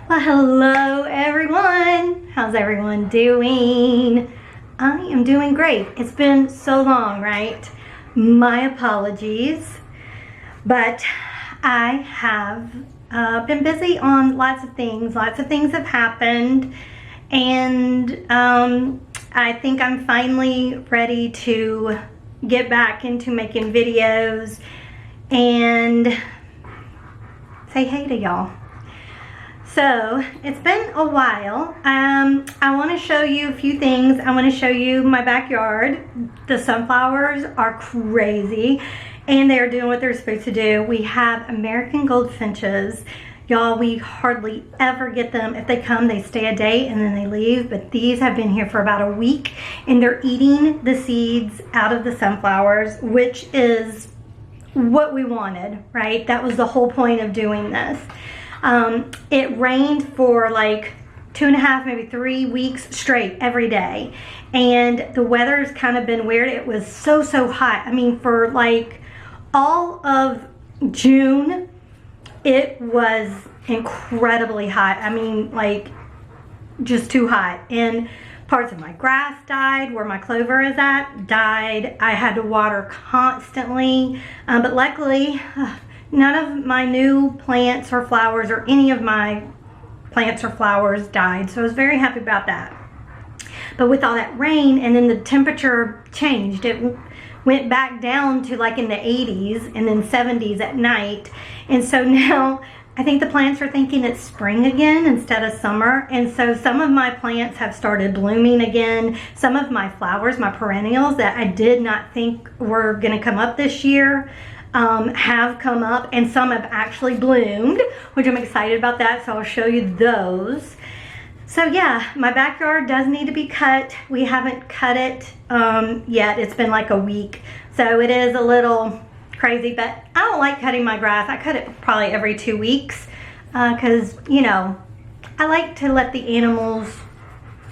Well, hello everyone. How's everyone doing? I am doing great. It's been so long, right? My apologies, but I have been busy on lots of things. Lots of things have happened, and I think I'm finally ready to get back into making videos and say hey to y'all. So it's been a while. I want to show you a few things. I want to show you my backyard. The sunflowers are crazy and they're doing what they're supposed to do. We have American goldfinches. Y'all, we hardly ever get them. If they come, they stay a day and then they leave. But these have been here for about a week and they're eating the seeds out of the sunflowers, which is what we wanted, right? That was the whole point of doing this. It rained for like 2.5, maybe 3 weeks straight every day. And the weather's kind of been weird. It was so hot. I mean, for like all of June, it was incredibly hot. I mean, like just too hot. And parts of my grass died, where my clover is at, died. I had to water constantly, but luckily, none of my new plants or flowers or any of my plants or flowers died. So I was very happy about that. But with all that rain, and then the temperature changed. It went back down to like in the 80s and then 70s at night. And so now I think the plants are thinking it's spring again instead of summer. And so some of my plants have started blooming again. Some of my flowers, my perennials that I did not think were gonna come up this year, have come up, and some have actually bloomed, which I'm excited about that, so I'll show you those. So yeah, my backyard does need to be cut. We haven't cut it yet. It's been like a week, so it is a little crazy, but I don't like cutting my grass. I cut it probably every 2 weeks because, you know, I like to let the animals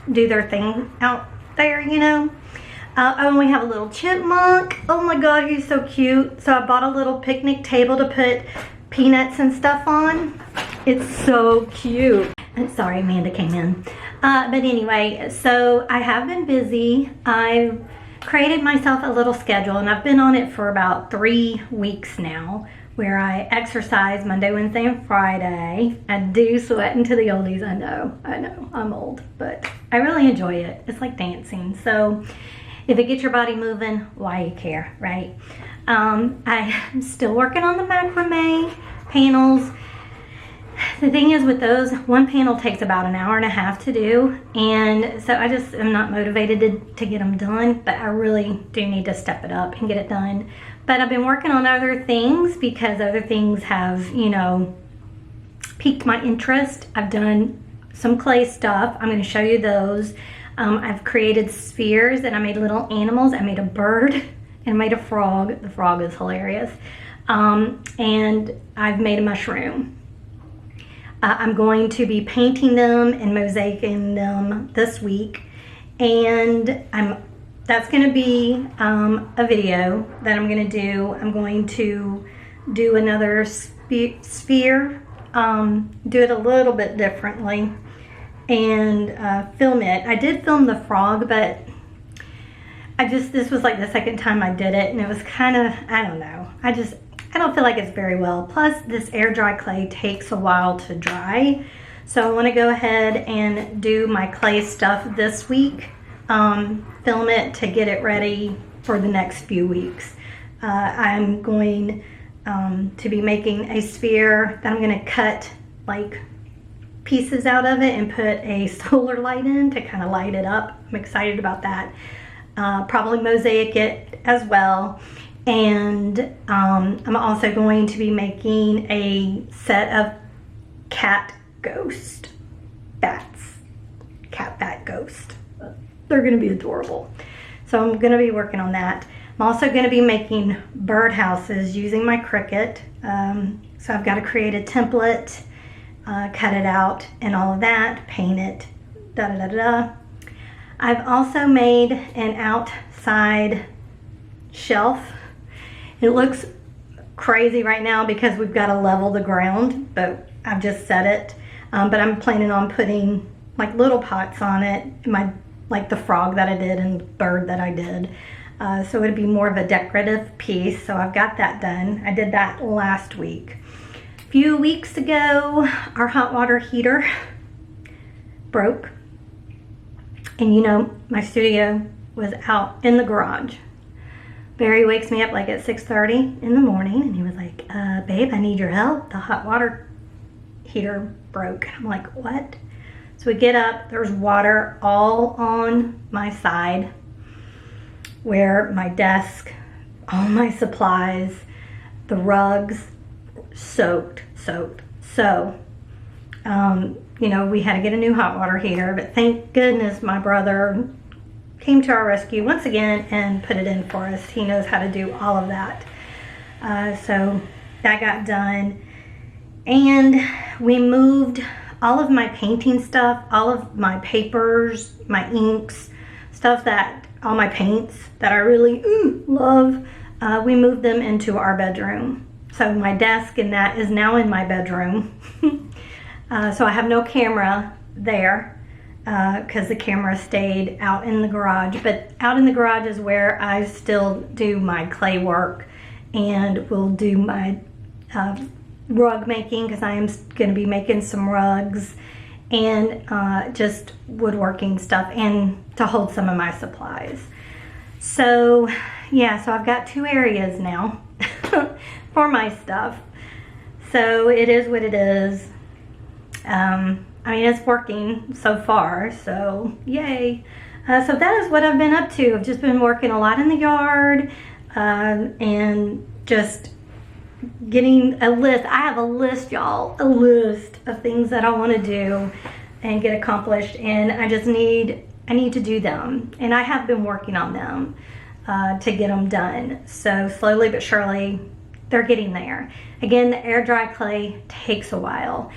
do their thing out there, you know. And we have a little chipmunk. Oh my God, he's so cute. So I bought a little picnic table to put peanuts and stuff on. It's so cute. Sorry, Amanda came in. But anyway, so I have been busy. I've created myself a little schedule, and I've been on it for about 3 weeks now, where I exercise Monday, Wednesday, and Friday. I do sweat into the oldies, I know, I'm old, but I really enjoy it. It's like dancing. So if it gets your body moving, why you care, right? I'm still working on the macrame panels. The thing is with those, one panel takes about 1.5 hours to do, and so I just am not motivated to get them done, but I really do need to step it up and get it done. But I've been working on other things because other things have, you know, piqued my interest. I've done some clay stuff. I'm going to show you those. I've created spheres, and I made little animals. I made a bird and made a frog. The frog is hilarious. And I've made a mushroom. I'm going to be painting them and mosaicing them this week. And that's going to be a video that I'm going to do. I'm going to do another sphere, do it a little bit differently, and film it. I did film the frog, but this was like the second time I did it, and it was kind of, I don't know, I don't feel like it's very well. Plus this air dry clay takes a while to dry, so I want to go ahead and do my clay stuff this week, film it to get it ready for the next few weeks. I'm going to be making a sphere that I'm going to cut like pieces out of it and put a solar light in to kind of light it up. I'm excited about that. Probably mosaic it as well. And I'm also going to be making a set of cat ghost bats. Cat bat ghost. They're going to be adorable. So I'm going to be working on that. I'm also going to be making bird houses using my Cricut. So I've got to create a template, cut it out and all of that, paint it, I've also made an outside shelf. It looks crazy right now because we've got to level the ground, but I've just set it. but I'm planning on putting like little pots on it, like the frog that I did and the bird that I did. So it'd be more of a decorative piece. So I've got that done. I did that last week. A few weeks ago, our hot water heater broke. And you know, my studio was out in the garage. Barry wakes me up like at 6:30 in the morning and he was like, babe, I need your help. The hot water heater broke. I'm like, what? So we get up, there's water all on my side where my desk, all my supplies, the rugs, soaked. So, you know, we had to get a new hot water heater, but thank goodness my brother came to our rescue once again and put it in for us. He knows how to do all of that. So that got done. And we moved all of my painting stuff, all of my papers, my inks, stuff that, all my paints that I really love, we moved them into our bedroom. So my desk and that is now in my bedroom. So I have no camera there because the camera stayed out in the garage. But out in the garage is where I still do my clay work and will do my rug making, because I am going to be making some rugs and just woodworking stuff and to hold some of my supplies. So yeah, so I've got 2 areas now for my stuff. So it is what it is. I mean, it's working so far, so yay. So that is what I've been up to. I've just been working a lot in the yard and just getting a list. I have a list, y'all, a list of things that I want to do and get accomplished, and I need to do them, and I have been working on them to get them done. So slowly but surely they're getting there. Again, the air dry clay takes a while.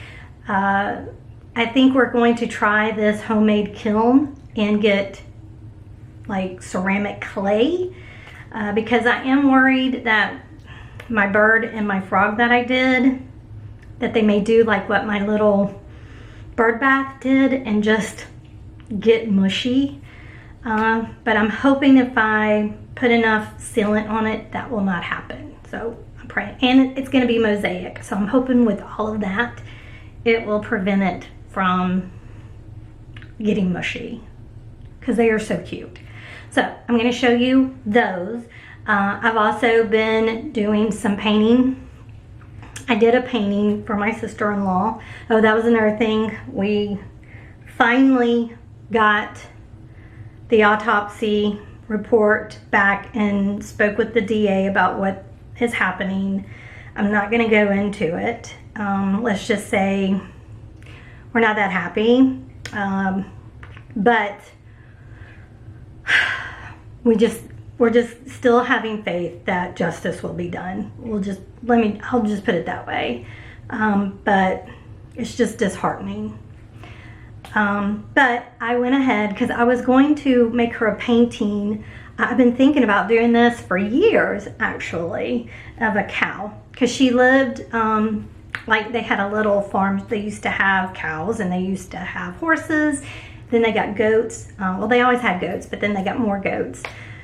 I think we're going to try this homemade kiln and get like ceramic clay because I am worried that my bird and my frog that I did, that they may do like what my little bird bath did and just get mushy. But I'm hoping if I put enough sealant on it, that will not happen. So I'm praying. And it's going to be mosaic. So I'm hoping with all of that, it will prevent it from getting mushy because they are so cute. So I'm going to show you those. I've also been doing some painting. I did a painting for my sister-in-law. Oh, that was another thing. We finally got the autopsy report back and spoke with the DA about what is happening. I'm not going to go into it. Let's just say we're not that happy. But we're just still having faith that justice will be done. I'll just put it that way. But it's just disheartening. But I went ahead because I was going to make her a painting. I've been thinking about doing this for years, actually, of a cow. Because she lived, like they had a little farm. They used to have cows and they used to have horses. Then they got goats. Well, they always had goats, but then they got more goats.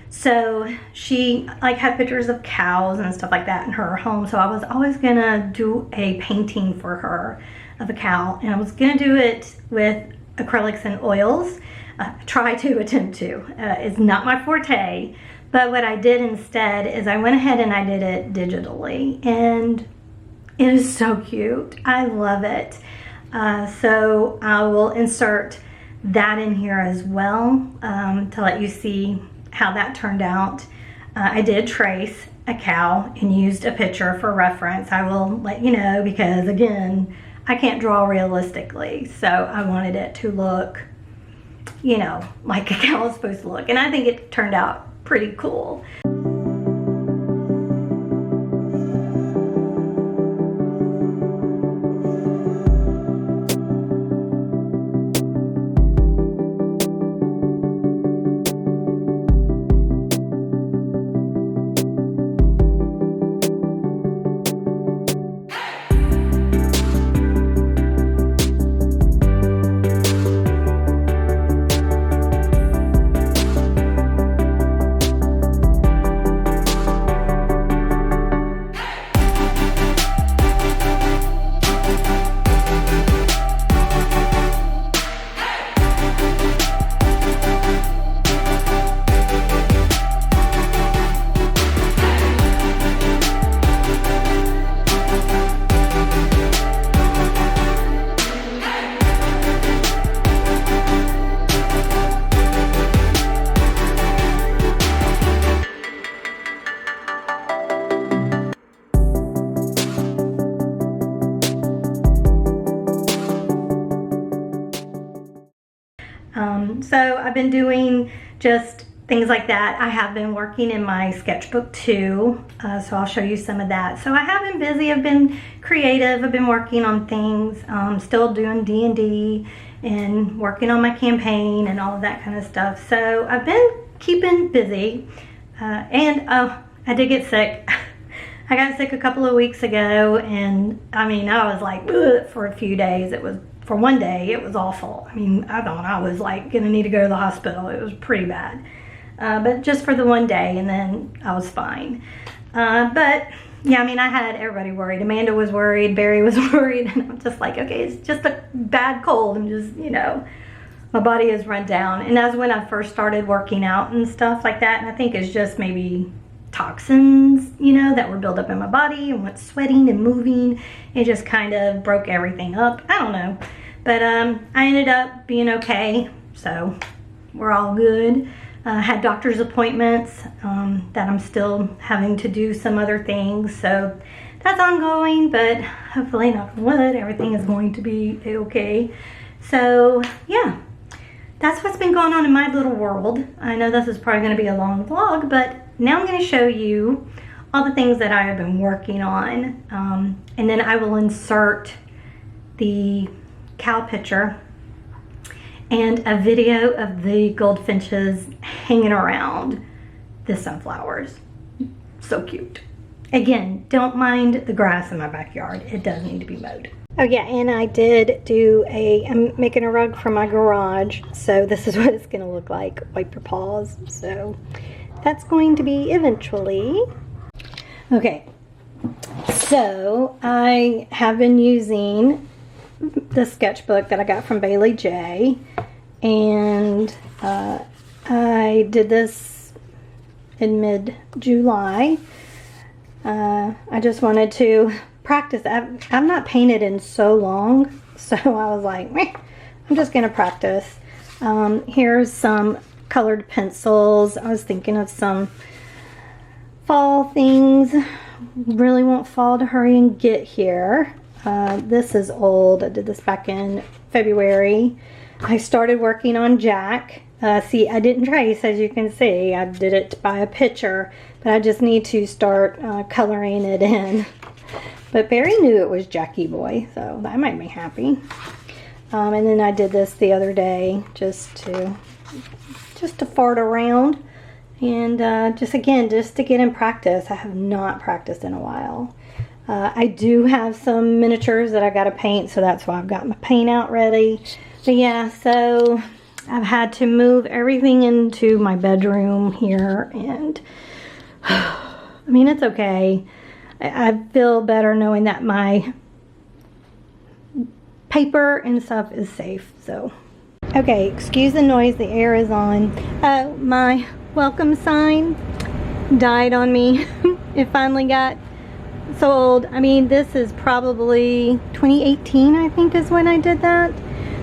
So she like had pictures of cows and stuff like that in her home. So I was always gonna do a painting for her of a cow, and I was gonna do it with acrylics and oils. Try to attempt to. It's not my forte, but what I did instead is I went ahead and I did it digitally, and it is so cute. I love it. So I will insert that in here as well to let you see how that turned out. I did trace a cow and used a picture for reference. I will let you know because, again, I can't draw realistically, so I wanted it to look, you know, like a cow is supposed to look, and I think it turned out pretty cool. So I've been doing just things like that. I have been working in my sketchbook too, so I'll show you some of that. So I have been busy, I've been creative, I've been working on things, still doing D&D and working on my campaign and all of that kind of stuff. So I've been keeping busy, and I did get sick. I got sick a couple of weeks ago, and I mean, I was like, ugh, for a few days. For one day, it was awful. I mean, I thought I was like gonna need to go to the hospital. It was pretty bad. But just for the one day, and then I was fine. But yeah, I mean, I had everybody worried. Amanda was worried, Barry was worried, and I'm just like, okay, it's just a bad cold. I'm just, you know, my body is run down. And that's when I first started working out and stuff like that. And I think it's just maybe toxins, you know, that were built up in my body and went sweating and moving. It just kind of broke everything up. I don't know. But I ended up being okay. So we're all good. Had doctor's appointments that I'm still having to do some other things. So that's ongoing, but hopefully, knock on wood, everything is going to be okay. So yeah, that's what's been going on in my little world. I know this is probably going to be a long vlog, but now I'm going to show you all the things that I have been working on. And then I will insert the cow picture and a video of the goldfinches hanging around the sunflowers. So cute. Again, don't mind the grass in my backyard. It does need to be mowed. Oh yeah, and I did do I'm making a rug for my garage. So this is what it's gonna look like. Wipe your paws. So that's going to be eventually. Okay, so I have been using the sketchbook that I got from Bailey J, and I did this in mid-July. I just wanted to practice. I've not painted in so long, so I was like, meh, I'm just gonna practice. Here's some colored pencils. I was thinking of some fall things. Really want fall to hurry and get here. This is old. I did this back in February. I started working on Jack. See, I didn't trace, as you can see. I did it by a picture, but I just need to start coloring it in. But Barry knew it was Jackie Boy, so that made me happy. And then I did this the other day just to fart around, and just to get in practice. I have not practiced in a while. I do have some miniatures that I got to paint, so that's why I've got my paint out ready. But yeah, so I've had to move everything into my bedroom here, and I mean, it's okay. I feel better knowing that my paper and stuff is safe. So okay, excuse the noise, the air is on. My welcome sign died on me. It finally got so old. I mean, this is probably 2018, I think, is when I did that.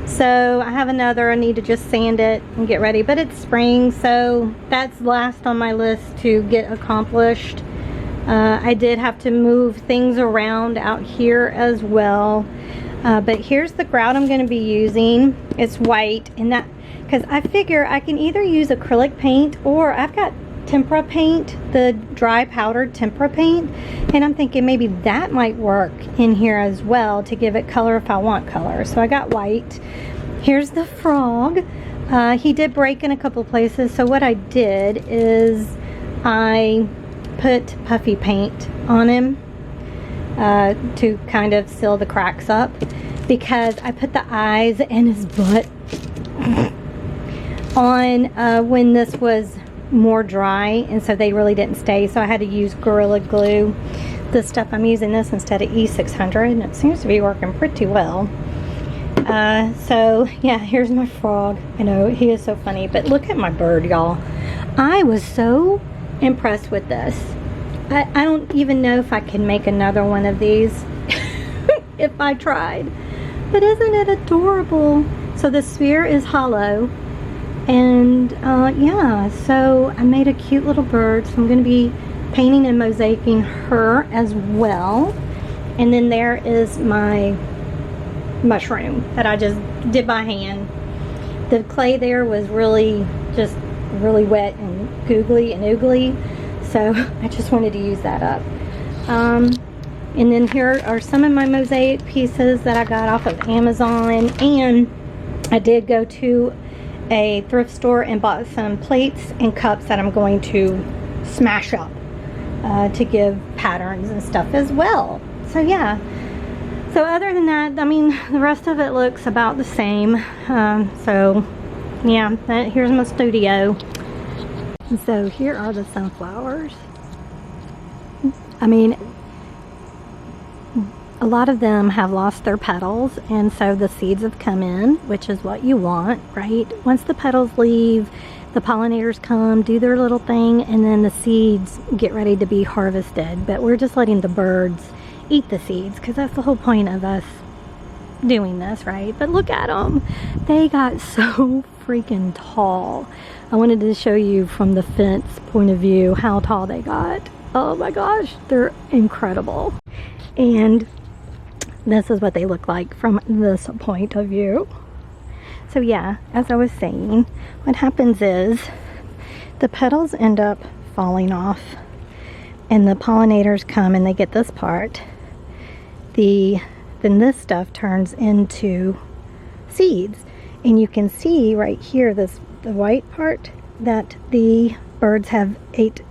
So I have another. I need to just sand it and get ready, but it's spring, so that's last on my list to get accomplished. I did have to move things around out here as well, but here's the grout I'm going to be using. It's white, and that because I figure I can either use acrylic paint, or I've got tempera paint, the dry powdered tempera paint, and I'm thinking maybe that might work in here as well to give it color if I want color. So I got white. Here's the frog. He did break in a couple places, so what I did is I put puffy paint on him to kind of seal the cracks up, because I put the eyes and his butt on when this was more dry, and so they really didn't stay, so I had to use Gorilla Glue. This stuff, I'm using this instead of E600, and it seems to be working pretty well. So yeah, here's my frog. I know, he is so funny, but look at my bird, y'all. I was so impressed with this. I don't even know if I can make another one of these if I tried, but isn't it adorable? So the sphere is hollow, and yeah, so I made a cute little bird, so I'm going to be painting and mosaicing her as well. And then there is my mushroom that I just did by hand. the clay there was really just really wet and googly and oogly, so I just wanted to use that up. And then here are some of my mosaic pieces that I got off of Amazon, and I did go to a thrift store and bought some plates and cups that I'm going to smash up to give patterns and stuff as well. So yeah, so other than that, I mean, the rest of it looks about the same. So yeah, here's my studio. So here are the sunflowers. I mean, a lot of them have lost their petals, and so the seeds have come in, which is what you want, right? Once the petals leave, the pollinators come, do their little thing, and then the seeds get ready to be harvested. But we're just letting the birds eat the seeds, because that's the whole point of us doing this, right? But look at them. They got so freaking tall. I wanted to show you from the fence point of view how tall they got. Oh my gosh, they're incredible. And this is what they look like from this point of view. So yeah, as I was saying, what happens is the petals end up falling off, and the pollinators come and they get this part. Then this stuff turns into seeds, and you can see right here, the white part, that the birds have ate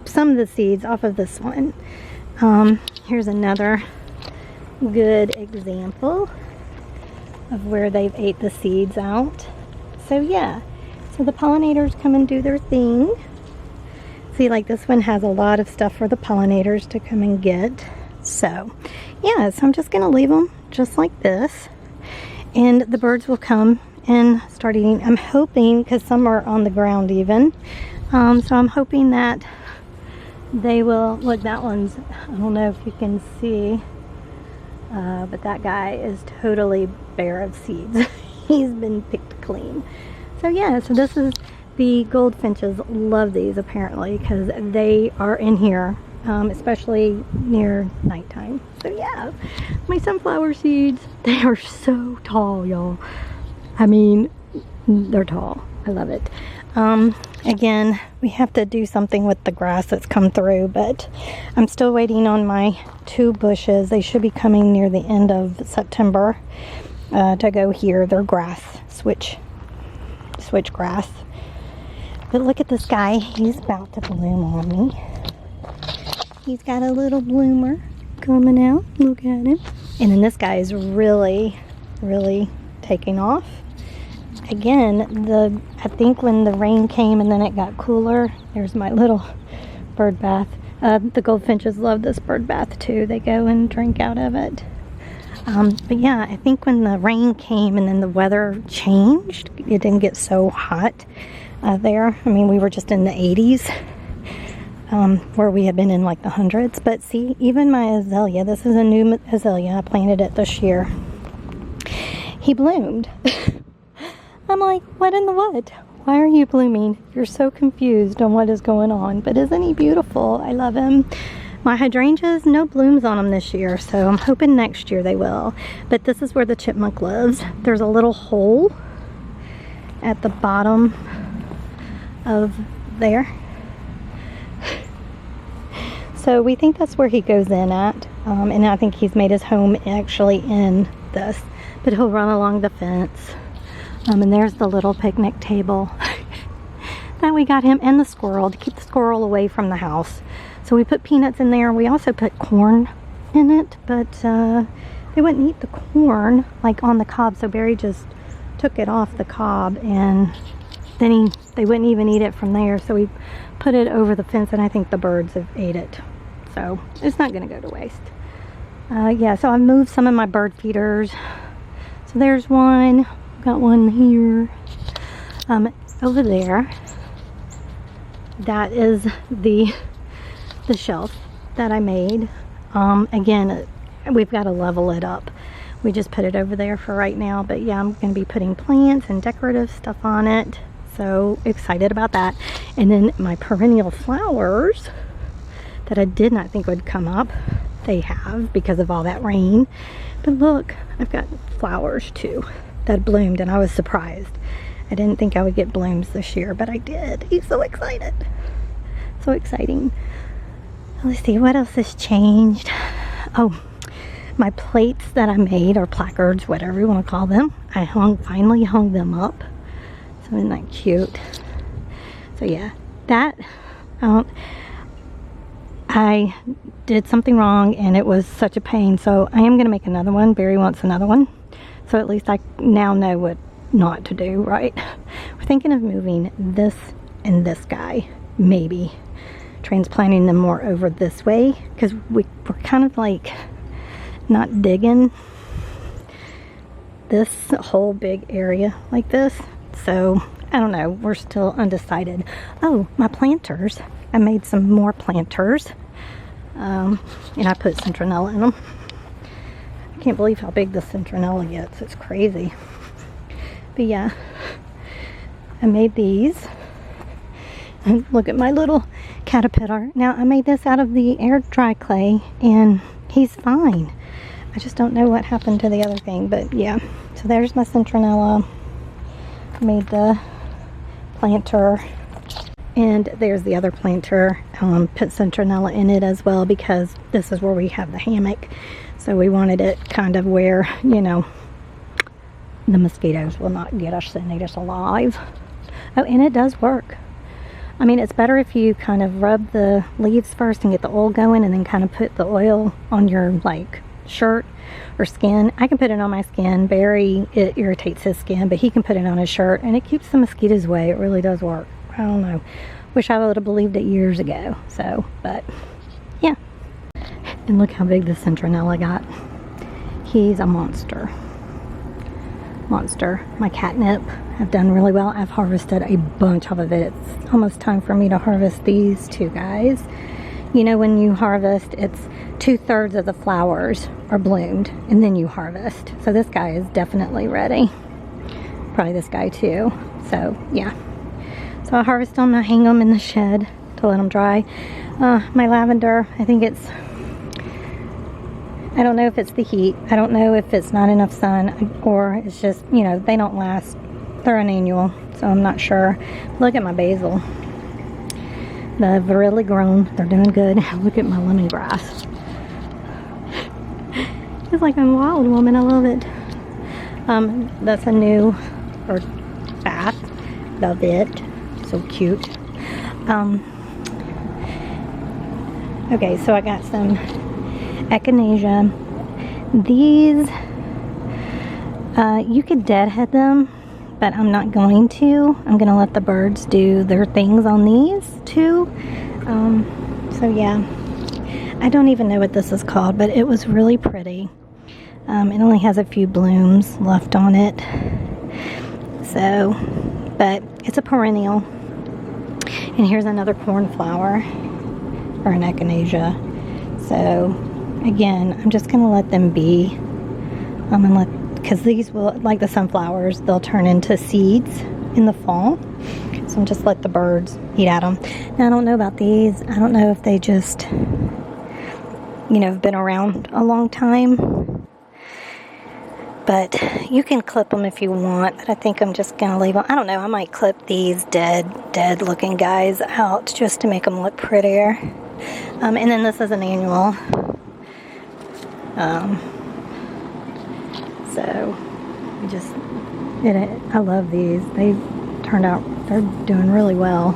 some of the seeds off of this one. Here's another good example of where they've ate the seeds out. So yeah, so the pollinators come and do their thing. See, like this one has a lot of stuff for the pollinators to come and get. So yeah, so I'm just gonna leave them just like this, and the birds will come and start eating. I'm hoping, because some are on the ground even, so I'm hoping that they will, look, that one's, I don't know if you can see, but that guy is totally bare of seeds. He's been picked clean. So yeah, so this is, the goldfinches love these apparently, because they are in here, especially near nighttime. So yeah, my sunflower seeds, they are so tall, y'all. I mean, they're tall. I love it. Again, we have to do something with the grass that's come through, but I'm still waiting on my 2 bushes. They should be coming near the end of September to go here. They're grass, switch grass. But look at this guy. He's about to bloom on me. He's got a little bloomer coming out. Look at him. And then this guy is really, really taking off. Again, I think when the rain came and then it got cooler, there's my little bird bath. The goldfinches love this bird bath too. They go and drink out of it. But yeah, I think when the rain came and then the weather changed, it didn't get so hot there. I mean, we were just in the 80s, where we had been in like the hundreds. But see, even my azalea, this is a new azalea. I planted it this year. He bloomed. I'm like, what in the what? Why are you blooming? You're so confused on what is going on. But isn't he beautiful? I love him. My hydrangeas, no blooms on them this year, so I'm hoping next year they will. But this is where the chipmunk lives. There's a little hole at the bottom of there. So we think that's where he goes in at. And I think he's made his home actually in this. But he'll run along the fence. And there's the little picnic table that we got him, and the squirrel, to keep the squirrel away from the house. So we put peanuts in there. We also put corn in it, but they wouldn't eat the corn like on the cob, so Barry just took it off the cob, and then they wouldn't even eat it from there. So we put it over the fence, and I think the birds have ate it. So it's not going to go to waste. Yeah, so I moved some of my bird feeders. So there's one. Got one here. Over there, that is the shelf that I made. Again, we've got to level it up. We just put it over there for right now, but yeah, I'm going to be putting plants and decorative stuff on it. So excited about that. And then my perennial flowers that I did not think would come up, they have, because of all that rain. But look, I've got flowers too that bloomed, and I was surprised. I didn't think I would get blooms this year, but I did. He's so excited. So exciting. Let's see, what else has changed? Oh, my plates that I made, or placards, whatever you want to call them, I finally hung them up. So isn't that cute? So yeah, that, I did something wrong and it was such a pain. So I am going to make another one. Barry wants another one. So at least I now know what not to do, right? We're thinking of moving this and this guy, maybe. Transplanting them more over this way, because we're kind of like not digging this whole big area like this. So I don't know, we're still undecided. Oh, my planters, I made some more planters, and I put citronella in them. I can't believe how big the citronella gets. It's crazy. But yeah, I made these. And look at my little caterpillar. Now I made this out of the air dry clay and he's fine. I just don't know what happened to the other thing, but yeah. So there's my citronella. I made the planter, and there's the other planter. Put citronella in it as well because this is where we have the hammock. So we wanted it kind of where, you know, the mosquitoes will not get us and eat us alive. Oh, and it does work. I mean, it's better if you kind of rub the leaves first and get the oil going, and then kind of put the oil on your, like, shirt or skin. I can put it on my skin. Barry, it irritates his skin, but he can put it on his shirt, and it keeps the mosquitoes away. It really does work. I don't know. Wish I would have believed it years ago. So, but, yeah. And look how big the citronella got. He's a monster. Monster. My catnip have done really well. I've harvested a bunch of it. It's almost time for me to harvest these two guys. You know, when you harvest, it's 2/3 of the flowers are bloomed and then you harvest. So this guy is definitely ready. Probably this guy too. So yeah. So I harvest them, I hang them in the shed to let them dry. My lavender, I think it's, I don't know if it's the heat. I don't know if it's not enough sun, or it's just, you know, they don't last. They're an annual, so I'm not sure. Look at my basil. They've really grown. They're doing good. Look at my lemongrass. It's like I'm a wild woman. I love it. That's a new, or bath. Love it. So cute. Okay, so I got some echinacea. These, you could deadhead them, but I'm not going to. I'm going to let the birds do their things on these too. So yeah, I don't even know what this is called, but it was really pretty. It only has a few blooms left on it. So, but it's a perennial. And here's another cornflower, or an echinacea. So again, I'm just going to let them be. Because these will, like the sunflowers, they'll turn into seeds in the fall. So I'm just let the birds eat at them. Now I don't know about these. I don't know if they just, you know, have been around a long time. But you can clip them if you want. But I think I'm just going to leave them. I don't know. I might clip these dead looking guys out just to make them look prettier. And then this is an annual. So I love these. They turned out, they're doing really well.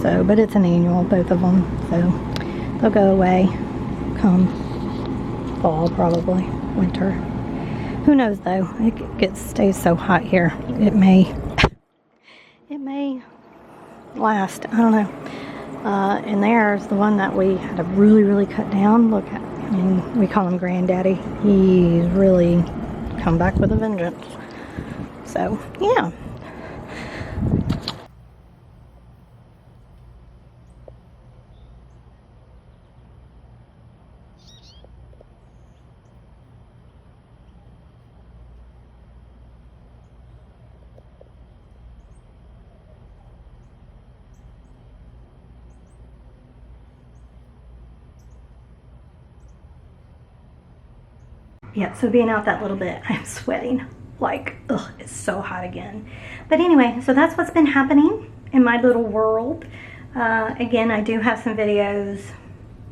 But it's an annual, both of them. So they'll go away come fall, probably winter. Who knows though? It stays so hot here. It may last. I don't know. And there's the one that we had to really cut down. Look at, I mean, we call him Granddaddy. He's really come back with a vengeance. So, yeah. Yeah, so being out that little bit, I'm sweating. like, ugh, it's so hot again. But anyway, so that's what's been happening in my little world. Again, I do have some videos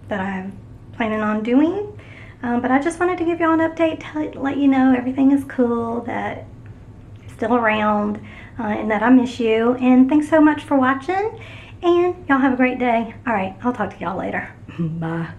that I'm planning on doing, but I just wanted to give y'all an update to let you know everything is cool, that I'm still around, and that I miss you. And thanks so much for watching, and y'all have a great day. All right, I'll talk to y'all later. Bye.